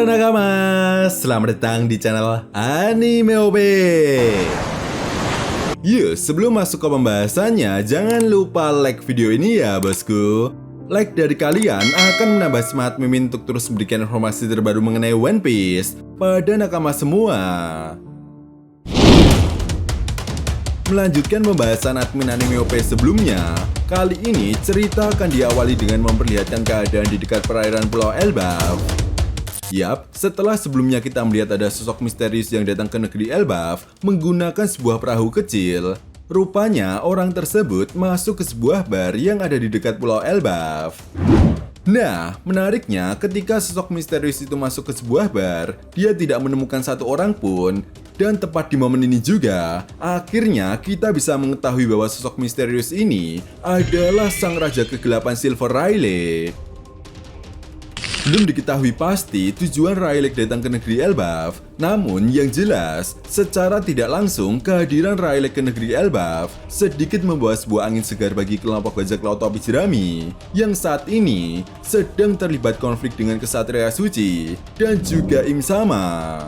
Halo nakama, selamat datang di channel Anime OP. Yuk, sebelum masuk ke pembahasannya, jangan lupa like video ini ya bosku. Like dari kalian akan menambah semangat Mimin untuk terus memberikan informasi terbaru mengenai One Piece pada nakama semua. Melanjutkan pembahasan admin anime OP sebelumnya, kali ini cerita akan diawali dengan memperlihatkan keadaan di dekat perairan Pulau Elbaf. Yap, setelah sebelumnya kita melihat ada sosok misterius yang datang ke negeri Elbaf menggunakan sebuah perahu kecil. Rupanya orang tersebut masuk ke sebuah bar yang ada di dekat Pulau Elbaf. Nah, menariknya ketika sosok misterius itu masuk ke sebuah bar, dia tidak menemukan satu orang pun. Dan tepat di momen ini juga, akhirnya kita bisa mengetahui bahwa sosok misterius ini adalah sang raja kegelapan Silver Rayleigh. Belum diketahui pasti tujuan Rayleigh datang ke negeri Elbaf, namun yang jelas, secara tidak langsung kehadiran Rayleigh ke negeri Elbaf sedikit membawa sebuah angin segar bagi kelompok bajak laut topi jerami yang saat ini sedang terlibat konflik dengan Kesatria Suci dan juga Im Sama.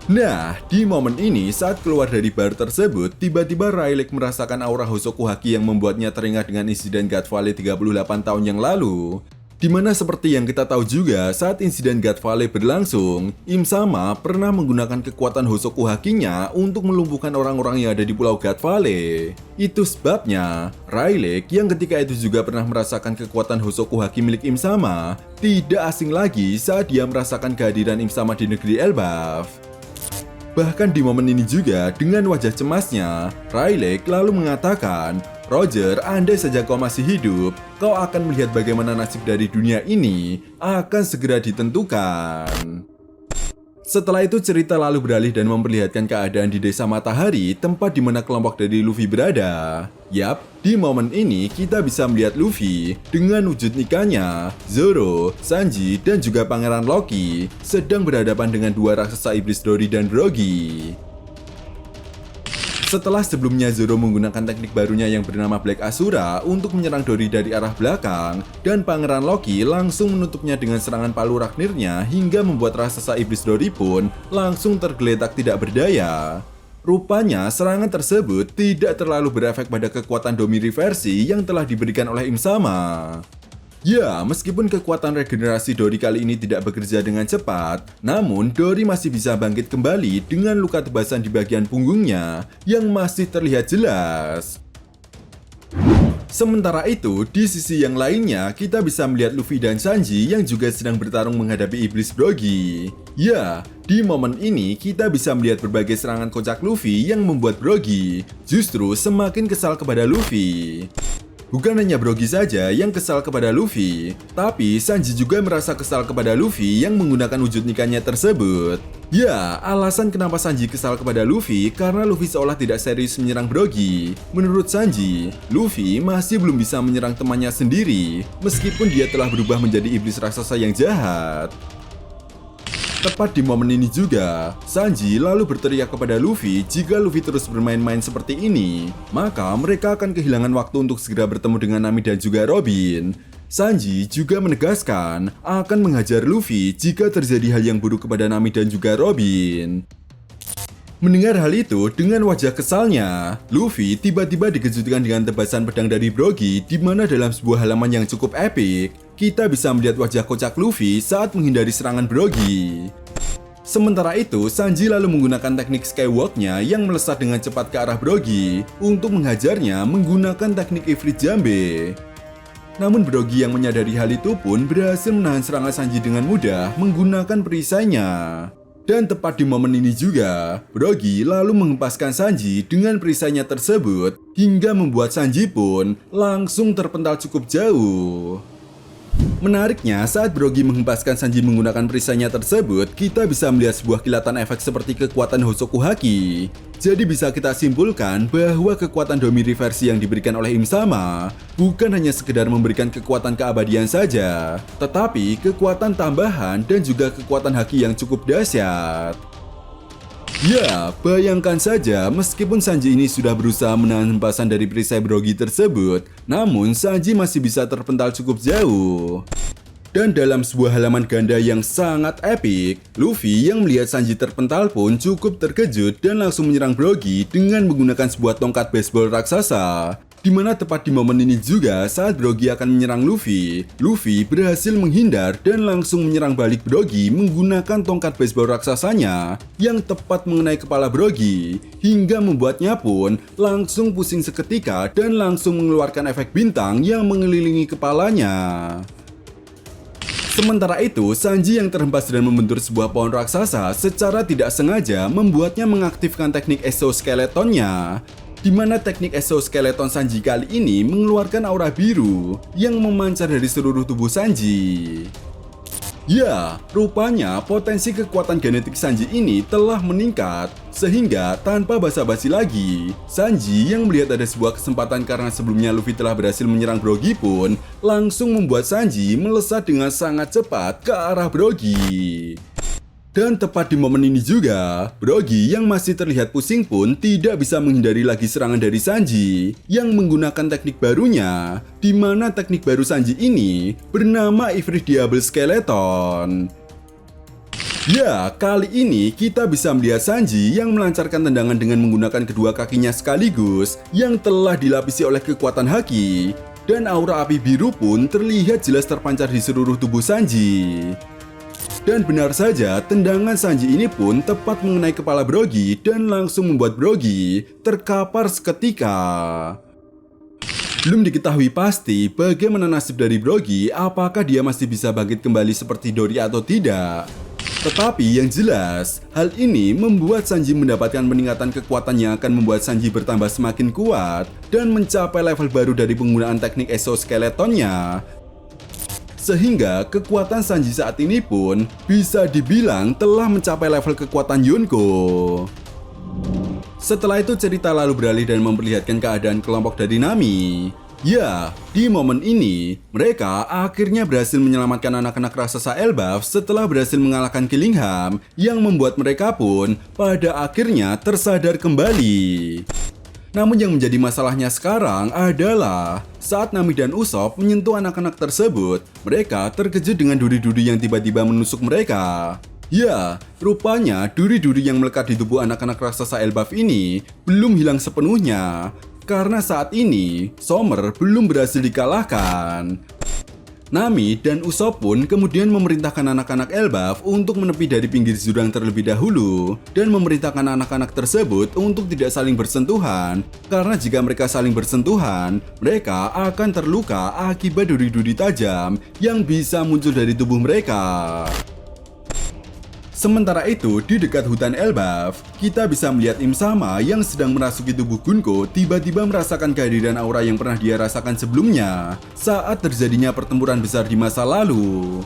Nah, di momen ini saat keluar dari bar tersebut, tiba-tiba Rayleigh merasakan aura Hosoku Haki yang membuatnya teringat dengan insiden God Valley 38 tahun yang lalu. Dimana seperti yang kita tahu juga, saat insiden God Valley berlangsung, Im Sama pernah menggunakan kekuatan Hosoku Hakinya untuk melumpuhkan orang-orang yang ada di Pulau God Valley. Itu sebabnya, Rayleigh yang ketika itu juga pernah merasakan kekuatan Hosoku Haki milik Im Sama, tidak asing lagi saat dia merasakan kehadiran Im Sama di negeri Elbaf. Bahkan di momen ini juga, dengan wajah cemasnya, Rayleigh lalu mengatakan, "Roger, andai saja kau masih hidup, kau akan melihat bagaimana nasib dari dunia ini akan segera ditentukan." Setelah itu cerita lalu beralih dan memperlihatkan keadaan di Desa Matahari, tempat di mana kelompok dari Luffy berada. Yap, di momen ini kita bisa melihat Luffy dengan wujud nikahnya, Zoro, Sanji, dan juga Pangeran Loki sedang berhadapan dengan dua raksasa iblis Dory dan Brogy. Setelah sebelumnya Zoro menggunakan teknik barunya yang bernama Black Asura untuk menyerang Dory dari arah belakang, dan Pangeran Loki langsung menutupnya dengan serangan palu Raknirnya hingga membuat raksasa iblis Dory pun langsung tergeletak tidak berdaya. Rupanya serangan tersebut tidak terlalu berefek pada kekuatan Domi reversi yang telah diberikan oleh Im Sama. Ya, meskipun kekuatan regenerasi Dory kali ini tidak bekerja dengan cepat, namun Dory masih bisa bangkit kembali dengan luka tebasan di bagian punggungnya yang masih terlihat jelas. Sementara itu, di sisi yang lainnya, kita bisa melihat Luffy dan Sanji yang juga sedang bertarung menghadapi iblis Brogy. Ya, di momen ini kita bisa melihat berbagai serangan kocak Luffy yang membuat Brogy justru semakin kesal kepada Luffy. Bukan hanya Brogy saja yang kesal kepada Luffy, tapi Sanji juga merasa kesal kepada Luffy yang menggunakan wujud nikahnya tersebut. Ya, alasan kenapa Sanji kesal kepada Luffy karena Luffy seolah tidak serius menyerang Brogy. Menurut Sanji, Luffy masih belum bisa menyerang temannya sendiri, meskipun dia telah berubah menjadi iblis raksasa yang jahat. Tepat di momen ini juga, Sanji lalu berteriak kepada Luffy jika Luffy terus bermain-main seperti ini, maka mereka akan kehilangan waktu untuk segera bertemu dengan Nami dan juga Robin. Sanji juga menegaskan akan menghajar Luffy jika terjadi hal yang buruk kepada Nami dan juga Robin. Mendengar hal itu, dengan wajah kesalnya, Luffy tiba-tiba dikejutkan dengan tebasan pedang dari Brogy di mana dalam sebuah halaman yang cukup epik, kita bisa melihat wajah kocak Luffy saat menghindari serangan Brogy. Sementara itu, Sanji lalu menggunakan teknik skywalk-nya yang melesat dengan cepat ke arah Brogy untuk menghajarnya menggunakan teknik Ifrit Jambe. Namun Brogy yang menyadari hal itu pun berhasil menahan serangan Sanji dengan mudah menggunakan perisainya. Dan tepat di momen ini juga, Brogy lalu menghempaskan Sanji dengan perisainya tersebut hingga membuat Sanji pun langsung terpental cukup jauh. Menariknya, saat Brogy menghempaskan Sanji menggunakan perisainya tersebut, kita bisa melihat sebuah kilatan efek seperti kekuatan Hosoku Haki. Jadi bisa kita simpulkan bahwa kekuatan Domi reversi yang diberikan oleh Im Sama bukan hanya sekedar memberikan kekuatan keabadian saja, tetapi kekuatan tambahan dan juga kekuatan haki yang cukup dahsyat. Ya, bayangkan saja meskipun Sanji ini sudah berusaha menahan hempasan dari perisai Brogy tersebut, namun Sanji masih bisa terpental cukup jauh. Dan dalam sebuah halaman ganda yang sangat epik, Luffy yang melihat Sanji terpental pun cukup terkejut dan langsung menyerang Brogy dengan menggunakan sebuah tongkat baseball raksasa. Dimana tepat di momen ini juga saat Brogy akan menyerang Luffy, Luffy berhasil menghindar dan langsung menyerang balik Brogy menggunakan tongkat baseball raksasanya yang tepat mengenai kepala Brogy, hingga membuatnya pun langsung pusing seketika dan langsung mengeluarkan efek bintang yang mengelilingi kepalanya. Sementara itu, Sanji yang terhempas dan membentur sebuah pohon raksasa secara tidak sengaja membuatnya mengaktifkan teknik exoskeletonnya, di mana teknik exoskeleton Sanji kali ini mengeluarkan aura biru yang memancar dari seluruh tubuh Sanji. Ya, rupanya potensi kekuatan genetik Sanji ini telah meningkat, sehingga tanpa basa-basi lagi, Sanji yang melihat ada sebuah kesempatan karena sebelumnya Luffy telah berhasil menyerang Brogy pun langsung membuat Sanji melesat dengan sangat cepat ke arah Brogy. Dan tepat di momen ini juga, Brogy yang masih terlihat pusing pun tidak bisa menghindari lagi serangan dari Sanji yang menggunakan teknik barunya, di mana teknik baru Sanji ini bernama Ifrit Diable Skeleton. Ya, kali ini kita bisa melihat Sanji yang melancarkan tendangan dengan menggunakan kedua kakinya sekaligus yang telah dilapisi oleh kekuatan haki, dan aura api biru pun terlihat jelas terpancar di seluruh tubuh Sanji. Dan benar saja, tendangan Sanji ini pun tepat mengenai kepala Brogy dan langsung membuat Brogy terkapar seketika. Belum diketahui pasti bagaimana nasib dari Brogy, apakah dia masih bisa bangkit kembali seperti Dory atau tidak. Tetapi yang jelas, hal ini membuat Sanji mendapatkan peningkatan kekuatan yang akan membuat Sanji bertambah semakin kuat dan mencapai level baru dari penggunaan teknik exoskeletonnya. Sehingga kekuatan Sanji saat ini pun bisa dibilang telah mencapai level kekuatan Yonko. Setelah itu cerita lalu beralih dan memperlihatkan keadaan kelompok dari Nami. Ya, di momen ini, mereka akhirnya berhasil menyelamatkan anak-anak raksasa Elbaf setelah berhasil mengalahkan Killingham yang membuat mereka pun pada akhirnya tersadar kembali. Namun yang menjadi masalahnya sekarang adalah saat Nami dan Usopp menyentuh anak-anak tersebut, mereka terkejut dengan duri-duri yang tiba-tiba menusuk mereka. Ya, rupanya duri-duri yang melekat di tubuh anak-anak raksasa Elbaf ini belum hilang sepenuhnya, karena saat ini Summer belum berhasil dikalahkan. Nami dan Usopp pun kemudian memerintahkan anak-anak Elbaf untuk menepi dari pinggir jurang terlebih dahulu dan memerintahkan anak-anak tersebut untuk tidak saling bersentuhan, karena jika mereka saling bersentuhan, mereka akan terluka akibat duri-duri tajam yang bisa muncul dari tubuh mereka. Sementara itu, di dekat hutan Elbaf, kita bisa melihat Im Sama yang sedang merasuki tubuh Gunko tiba-tiba merasakan kehadiran aura yang pernah dia rasakan sebelumnya saat terjadinya pertempuran besar di masa lalu.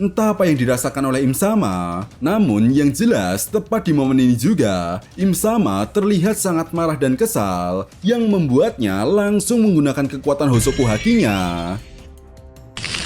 Entah apa yang dirasakan oleh Im Sama, namun yang jelas tepat di momen ini juga, Im Sama terlihat sangat marah dan kesal yang membuatnya langsung menggunakan kekuatan Hosoku Hakinya.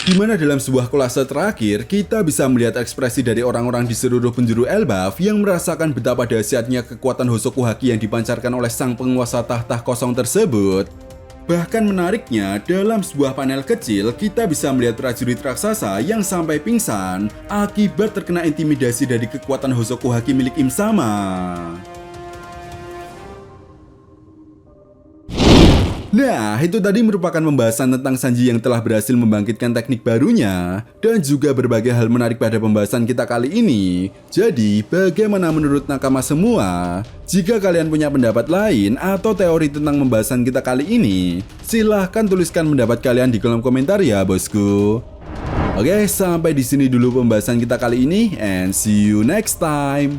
Di mana dalam sebuah kolase terakhir, kita bisa melihat ekspresi dari orang-orang di seluruh penjuru Elbaf yang merasakan betapa dahsyatnya kekuatan Hosoku Haki yang dipancarkan oleh sang penguasa tahta kosong tersebut. Bahkan menariknya, dalam sebuah panel kecil, kita bisa melihat prajurit raksasa yang sampai pingsan akibat terkena intimidasi dari kekuatan Hosoku Haki milik Im Sama. Nah, itu tadi merupakan pembahasan tentang Sanji yang telah berhasil membangkitkan teknik barunya dan juga berbagai hal menarik pada pembahasan kita kali ini. Jadi, bagaimana menurut nakama semua? Jika kalian punya pendapat lain atau teori tentang pembahasan kita kali ini, silahkan tuliskan pendapat kalian di kolom komentar ya, bosku. Oke, sampai di sini dulu pembahasan kita kali ini and see you next time.